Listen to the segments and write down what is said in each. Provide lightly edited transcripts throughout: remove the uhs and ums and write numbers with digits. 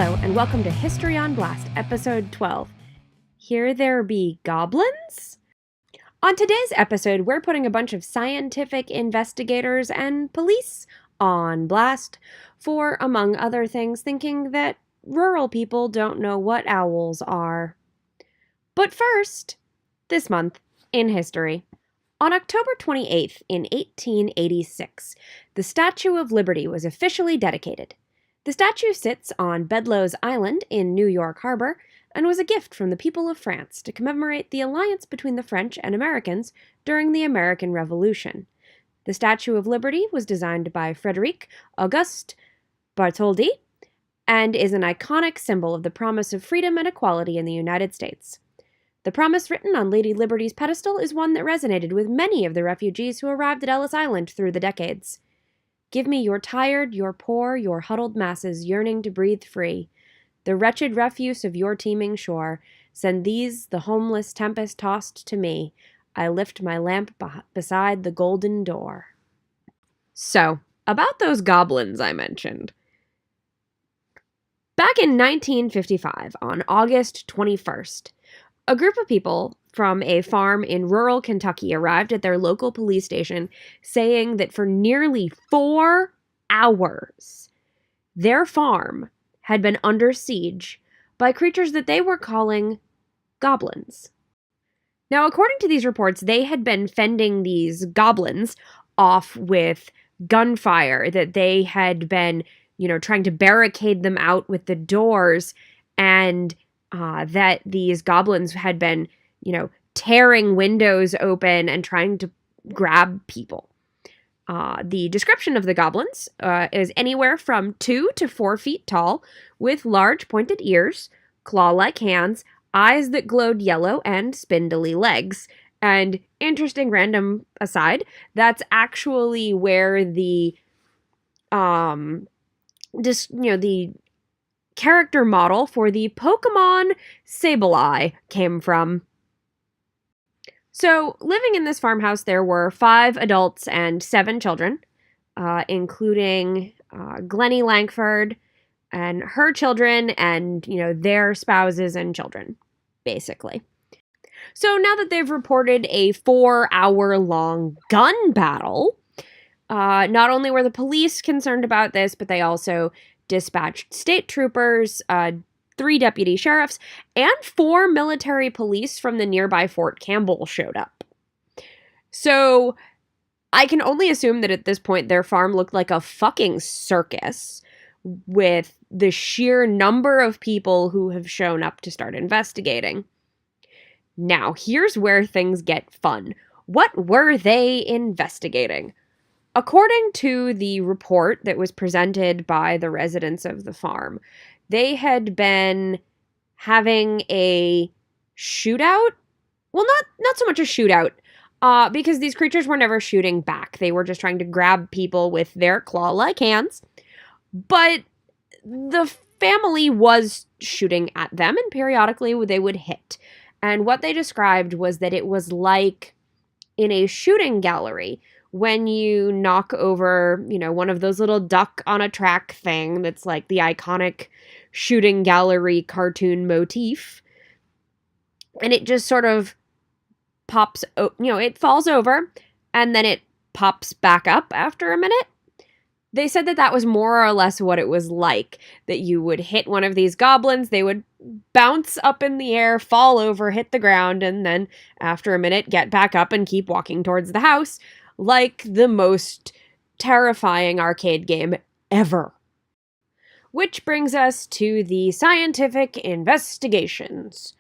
Hello, and welcome to History on Blast, Episode 12. Here there be goblins? On today's episode, we're putting a bunch of scientific investigators and police on blast for, among other things, thinking that rural people don't know what owls are. But first, this month in history. On October 28th in 1886, the Statue of Liberty was officially dedicated. The statue sits on Bedloe's Island in New York Harbor and was a gift from the people of France to commemorate the alliance between the French and Americans during the American Revolution. The Statue of Liberty was designed by Frederic Auguste Bartholdi and is an iconic symbol of the promise of freedom and equality in the United States. The promise written on Lady Liberty's pedestal is one that resonated with many of the refugees who arrived at Ellis Island through the decades. Give me your tired, your poor, your huddled masses yearning to breathe free. The wretched refuse of your teeming shore. Send these, the homeless tempest-tossed, to me. I lift my lamp beside the golden door. So, about those goblins I mentioned. Back in 1955, on August 21st, a group of people from a farm in rural Kentucky arrived at their local police station saying that for nearly 4 hours, their farm had been under siege by creatures that they were calling goblins. Now, according to these reports, they had been fending these goblins off with gunfire, that they had been, trying to barricade them out with the doors, and that these goblins had been, tearing windows open and trying to grab people. The description of the goblins is anywhere from 2 to 4 feet tall, with large pointed ears, claw-like hands, eyes that glowed yellow, and spindly legs. And interesting random aside, that's actually where the the character model for the Pokemon Sableye came from. So, living in this farmhouse, there were 5 adults and 7 children, including Glennie Langford and her children and, their spouses and children, basically. So now that they've reported a 4-hour-long gun battle, not only were the police concerned about this, but they also dispatched state troopers, 3 deputy sheriffs, and 4 military police from the nearby Fort Campbell showed up. So I can only assume that at this point their farm looked like a fucking circus with the sheer number of people who have shown up to start investigating. Now, here's where things get fun. What were they investigating? According to the report that was presented by the residents of the farm, they had been having a shootout. Well, not so much a shootout, because these creatures were never shooting back. They were just trying to grab people with their claw-like hands. But the family was shooting at them, and periodically they would hit. And what they described was that it was like in a shooting gallery when you knock over, one of those little duck on a track thing that's like the iconic shooting gallery cartoon motif. And it just sort of pops, it falls over and then it pops back up after a minute. They said that that was more or less what it was like, that you would hit one of these goblins, they would bounce up in the air, fall over, hit the ground, and then after a minute get back up and keep walking towards the house, like the most terrifying arcade game ever. Which brings us to the scientific investigations.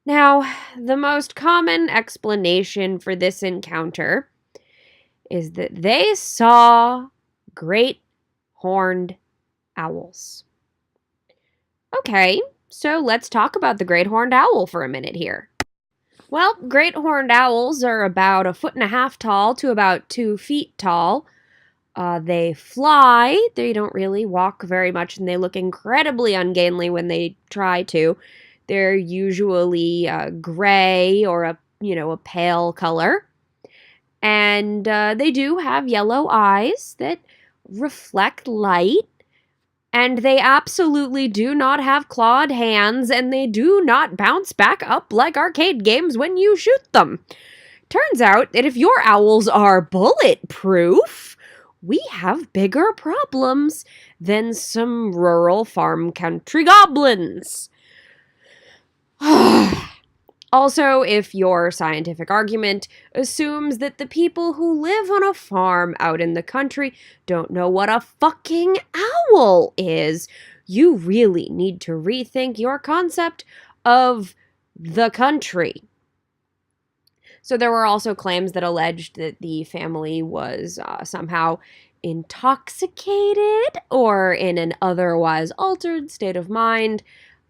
Now, the most common explanation for this encounter is that they saw great horned owls. Okay, so let's talk about the great horned owl for a minute here. Well, great horned owls are about 1.5 feet tall to about 2 feet tall. They fly, they don't really walk very much, and they look incredibly ungainly when they try to. They're usually gray or a pale color. And they do have yellow eyes that reflect light. And they absolutely do not have clawed hands, and they do not bounce back up like arcade games when you shoot them. Turns out that if your owls are bulletproof, we have bigger problems than some rural farm country goblins. Also, if your scientific argument assumes that the people who live on a farm out in the country don't know what a fucking owl is, you really need to rethink your concept of the country. So there were also claims that alleged that the family was somehow intoxicated or in an otherwise altered state of mind.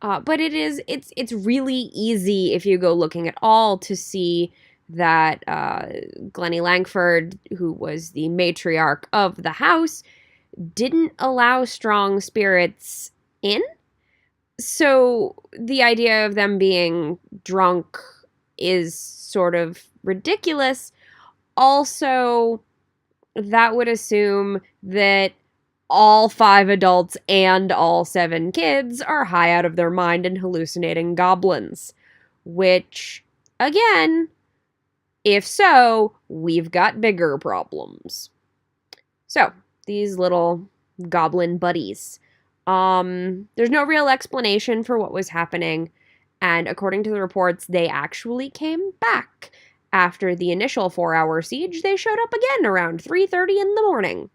But it's really easy if you go looking at all to see that Glennie Langford, who was the matriarch of the house, didn't allow strong spirits in. So the idea of them being drunk is sort of ridiculous. Also, that would assume that all 5 adults and all 7 kids are high out of their mind and hallucinating goblins. Which, again, if so, we've got bigger problems. So, these little goblin buddies. There's no real explanation for what was happening, and according to the reports, they actually came back. After the initial 4-hour siege, they showed up again around 3:30 in the morning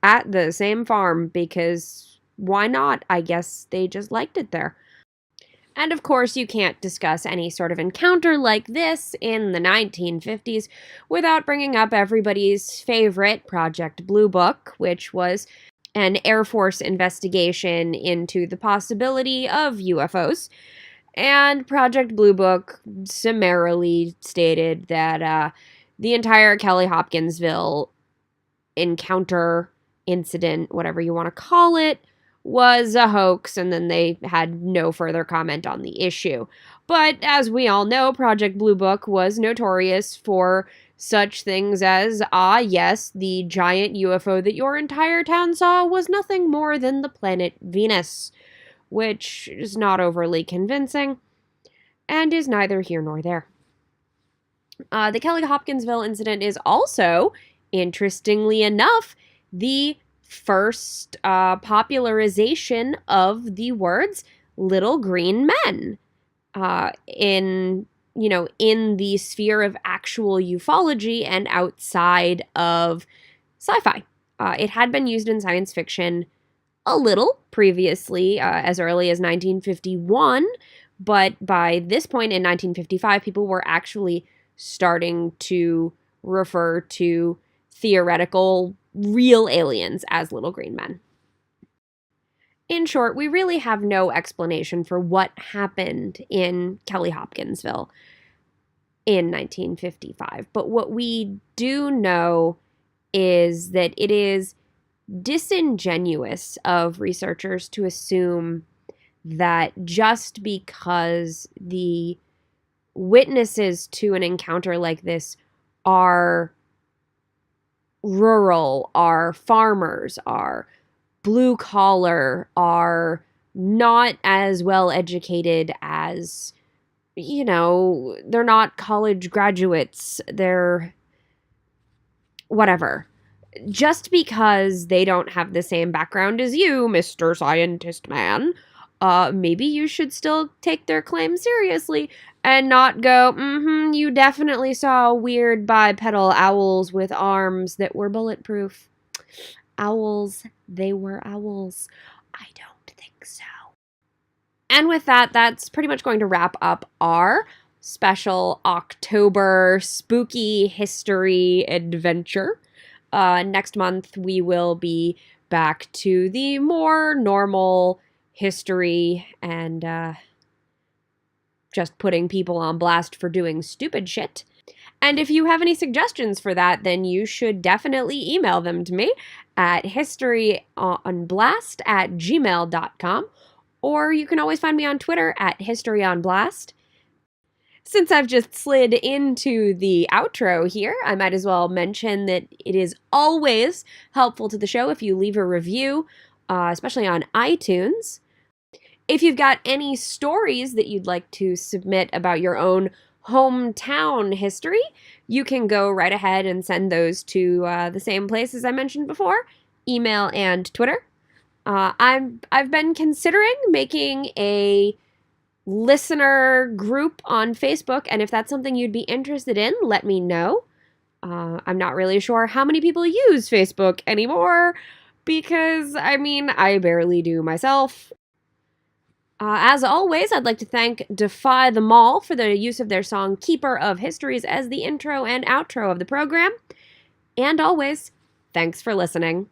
at the same farm because why not? I guess they just liked it there. And of course, you can't discuss any sort of encounter like this in the 1950s without bringing up everybody's favorite Project Blue Book, which was an Air Force investigation into the possibility of UFOs. And Project Blue Book summarily stated that the entire Kelly Hopkinsville encounter, incident, whatever you want to call it, was a hoax, and then they had no further comment on the issue. But as we all know, Project Blue Book was notorious for such things as, yes, the giant UFO that your entire town saw was nothing more than the planet Venus, which is not overly convincing, and is neither here nor there. The Kelly Hopkinsville incident is also, interestingly enough, the first popularization of the words little green men in the sphere of actual ufology and outside of sci-fi. It had been used in science fiction a little previously, as early as 1951, but by this point in 1955, people were actually starting to refer to theoretical real aliens as little green men. In short, we really have no explanation for what happened in Kelly Hopkinsville in 1955. But what we do know is that it is disingenuous of researchers to assume that just because the witnesses to an encounter like this are rural, are farmers, are blue collar, are not as well educated as, they're not college graduates, they're whatever. Just because they don't have the same background as you, Mr. Scientist Man, maybe you should still take their claim seriously and not go, you definitely saw weird bipedal owls with arms that were bulletproof. Owls, they were owls. I don't think so. And with that, that's pretty much going to wrap up our special October spooky history adventure. Next month, we will be back to the more normal history and just putting people on blast for doing stupid shit. And if you have any suggestions for that, then you should definitely email them to me at historyonblast@gmail.com, or you can always find me on Twitter at historyonblast. Since I've just slid into the outro here, I might as well mention that it is always helpful to the show if you leave a review especially on iTunes. If you've got any stories that you'd like to submit about your own hometown history, you can go right ahead and send those to the same places I mentioned before, email and Twitter. I've been considering making a listener group on Facebook, and if that's something you'd be interested in, let me know. I'm not really sure how many people use Facebook anymore because, I barely do myself. As always, I'd like to thank Defy the Mall for the use of their song Keeper of Histories as the intro and outro of the program. And always, thanks for listening.